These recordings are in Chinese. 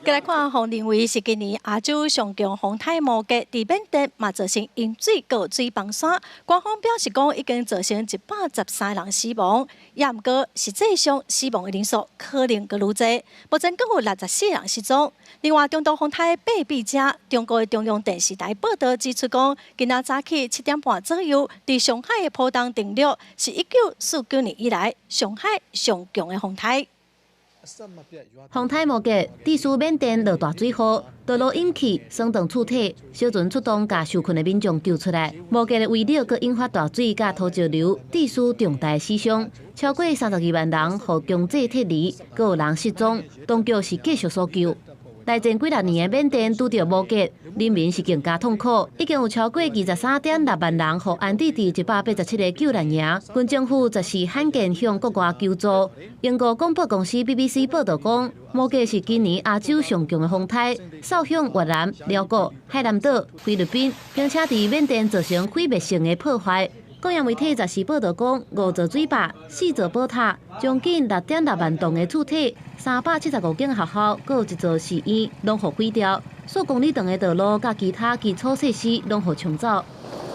再来看，洪认为是今年亚洲上强风台摩羯伫缅甸嘛造成淹水、告水崩山。官方表示讲已经造成113人死亡，也毋过实际上死亡的人数可能更愈多。目前共有64人失踪。另外，中东风台被避者，中国的中央电视台报道指出讲，今仔早起7点半左右，伫上海的浦东登陆是1949年以来上海上强的风台。 风台摩羯地属缅甸落大水后，道路引起升腾厝体，小船出动，把受困的民众救出来。摩羯的围绕佮引发大水，佮土石流，地属重大死伤，超过32万人互强制撤离，佮有人失踪，当局是继续搜救。 内战几十年的缅甸拄到摩羯，人民是更加痛苦，已经有超过23.6万人互安置伫187个救难营。军政府则是罕见向国外求助。英国广播公司 BBC 报道讲，摩羯是今年亚洲上强的风台，扫向越南、寮国、海南岛、菲律宾，并且伫缅甸造成毁灭性的破坏。 国营媒体则是报道讲，5座水坝、4座宝塔，将近6.6万栋的厝体、375间学校，佮有1座寺院，拢互毁掉。数公里长的道路佮其他基础设施拢互冲走。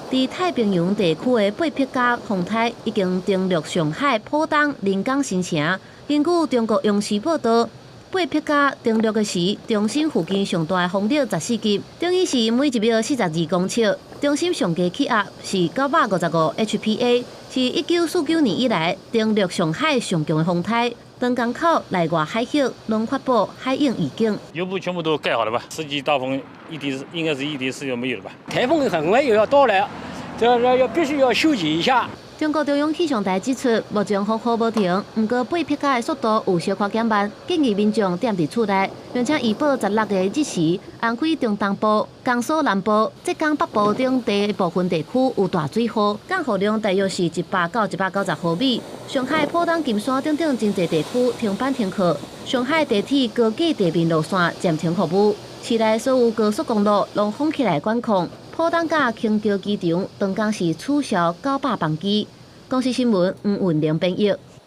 伫太平洋地区的八匹加风台已经登陆上海浦东临港新城。根据中国央视报道。 八匹加登陆的时，中心附近上大的风力14级，等于是每1秒42公尺。中心上低气压是955 HPA， 是1949年以来登陆上海上强的风台。登港口内外海域拢发布海应预警。油布全部都盖好了吧？4级大风应该是一滴丝就没有了吧？台风很快又要到了，这必须要休息一下。 中国中央气象台指出，目前风雨无停，不过八匹加的速度有小可减慢，建议民众踮伫厝内，并且预报16个日时，安徽中东部、江苏南部、浙江北部等地部分地区有大水雨，降雨量大约是100到190毫米。上海浦东、金山等等真侪地区停班停课，上海地铁高架地面路线暂停服务，市内所有高速公路拢封起来管控。 浦东甲青桥机场当天是取消900班机。公司新闻黄运玲编译。